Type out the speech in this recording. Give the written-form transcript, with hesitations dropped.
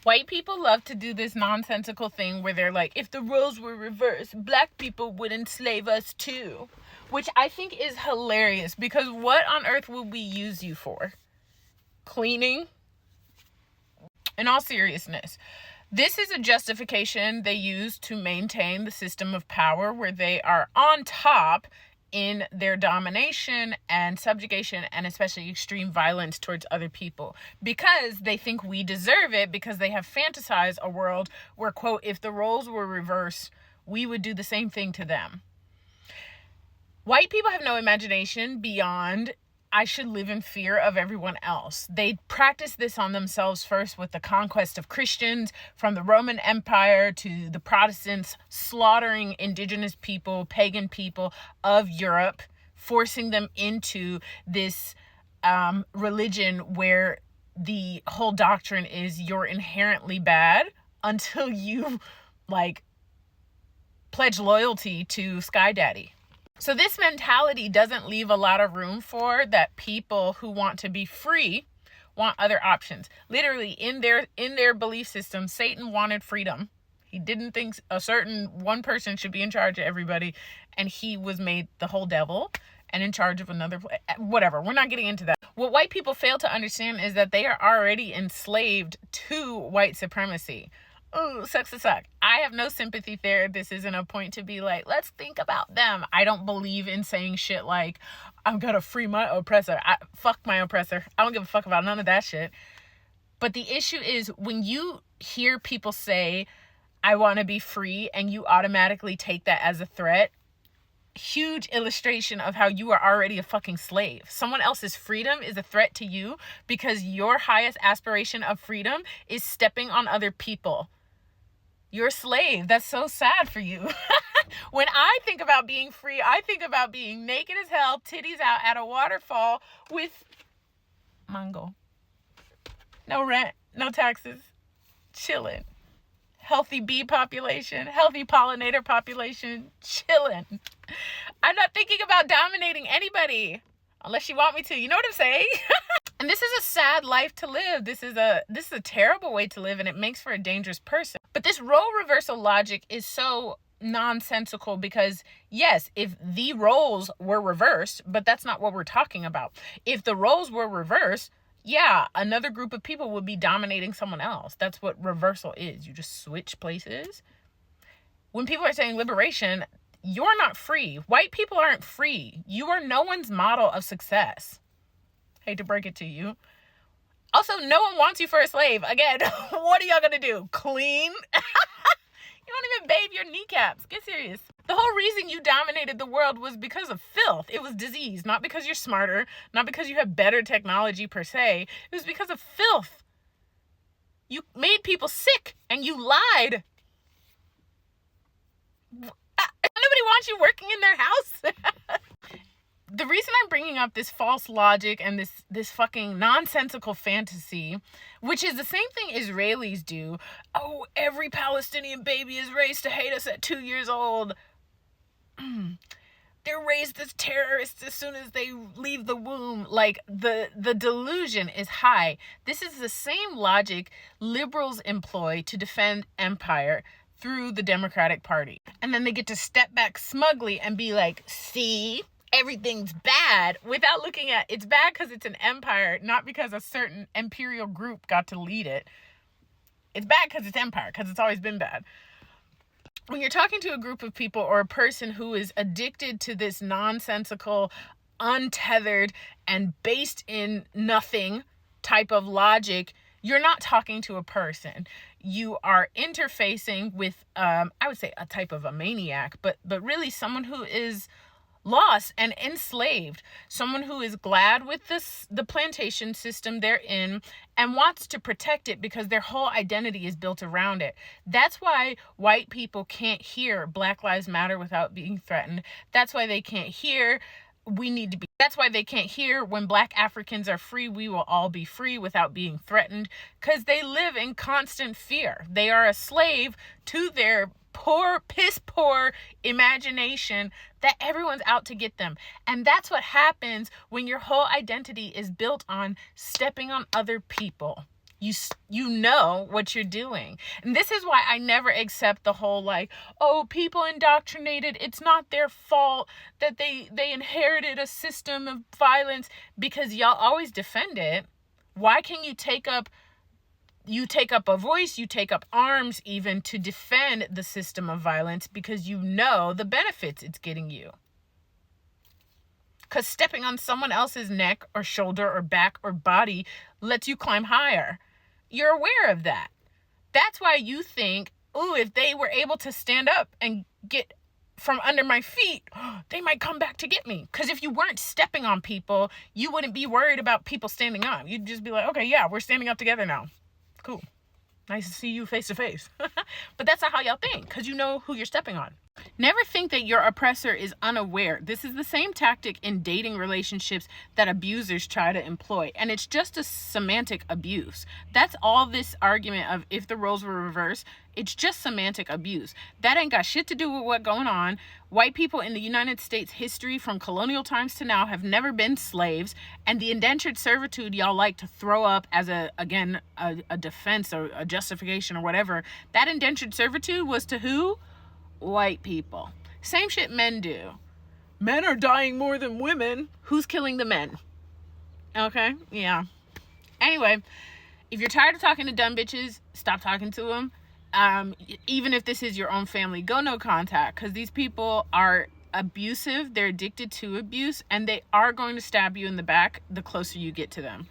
White people love to do this nonsensical thing where they're like, if the roles were reversed, black people would enslave us too. Which I think is hilarious, because what on earth will we use you for? Cleaning? In all seriousness, this is a justification they use to maintain the system of power where they are on top in their domination and subjugation, and especially extreme violence towards other people, because they think we deserve it, because they have fantasized a world where, quote, if the roles were reversed, we would do the same thing to them. White people have no imagination beyond, I should live in fear of everyone else. They practice this on themselves first with the conquest of Christians, from the Roman Empire to the Protestants slaughtering indigenous people, pagan people of Europe, forcing them into this religion where the whole doctrine is you're inherently bad until you pledge loyalty to Sky Daddy. So this mentality doesn't leave a lot of room for that people who want to be free want other options. Literally, in their belief system, Satan wanted freedom. He didn't think a certain one person should be in charge of everybody, and he was made the whole devil and in charge of another. Whatever, we're not getting into that. What white people fail to understand is that they are already enslaved to white supremacy. Oh, sucks to suck. I have no sympathy there. This isn't a point to be like, let's think about them. I don't believe in saying shit like, I'm gonna free my oppressor. Fuck my oppressor. I don't give a fuck about none of that shit. But the issue is, when you hear people say, I want to be free, and you automatically take that as a threat, huge illustration of how you are already a fucking slave. Someone else's freedom is a threat to you because your highest aspiration of freedom is stepping on other people. You're a slave. That's so sad for you. When I think about being free, I think about being naked as hell, titties out at a waterfall with mango. No rent, no taxes, chilling. Healthy bee population, healthy pollinator population, chilling. I'm not thinking about dominating anybody unless you want me to. You know what I'm saying? And this is a sad life to live. This is a terrible way to live, and it makes for a dangerous person. But this role reversal logic is so nonsensical because, yes, if the roles were reversed, but that's not what we're talking about. If the roles were reversed, yeah, another group of people would be dominating someone else. That's what reversal is. You just switch places. When people are saying liberation, you're not free. White people aren't free. You are no one's model of success. Hate to break it to you. Also, no one wants you for a slave. Again, what are y'all gonna do? Clean? You don't even bathe your kneecaps. Get serious. The whole reason you dominated the world was because of filth. It was disease, not because you're smarter, not because you have better technology per se. It was because of filth. You made people sick and you lied. Nobody wants you working in their house. The reason I'm bringing up this false logic and this fucking nonsensical fantasy, which is the same thing Israelis do. Oh, every Palestinian baby is raised to hate us at 2 years old. They're raised as terrorists as soon as they leave the womb. Like, the delusion is high. This is the same logic liberals employ to defend empire through the Democratic Party. And then they get to step back smugly and be like, see, everything's bad, without looking at it's bad because it's an empire, not because a certain imperial group got to lead it. It's bad because it's empire, because it's always been bad. When you're talking to a group of people or a person who is addicted to this nonsensical, untethered, and based in nothing type of logic, you're not talking to a person. You are interfacing with, I would say, a type of a maniac, but really someone who is lost and enslaved, someone who is glad with the plantation system they're in and wants to protect it because their whole identity is built around it. That's why white people can't hear Black Lives Matter without being threatened. That's why they can't hear that's why they can't hear when Black Africans are free, we will all be free without being threatened, because they live in constant fear. They are a slave to their piss poor imagination that everyone's out to get them. And that's what happens when your whole identity is built on stepping on other people. You know what you're doing. And this is why I never accept the whole like, oh, people indoctrinated, it's not their fault that they inherited a system of violence, because y'all always defend it. Why can you take up a voice, you take up arms even to defend the system of violence, because you know the benefits it's getting you? Because stepping on someone else's neck or shoulder or back or body lets you climb higher. You're aware of that. That's why you think, oh, if they were able to stand up and get from under my feet, they might come back to get me. Because if you weren't stepping on people, you wouldn't be worried about people standing up. You'd just be like, okay, yeah, we're standing up together now. Cool. Nice to see you face to face. But that's not how y'all think, because you know who you're stepping on. Never think that your oppressor is unaware. This is the same tactic in dating relationships that abusers try to employ. And it's just a semantic abuse. That's all this argument of if the roles were reversed. It's just semantic abuse. That ain't got shit to do with what's going on. White people in the United States history from colonial times to now have never been slaves. And the indentured servitude y'all like to throw up as a defense or a justification or whatever. That indentured servitude was to who? White people. Same shit men do. Men are dying more than women. Who's killing the men? Okay, yeah. Anyway, if you're tired of talking to dumb bitches, stop talking to them. Even if this is your own family, go no contact, because these people are abusive. They're addicted to abuse, and they are going to stab you in the back the closer you get to them.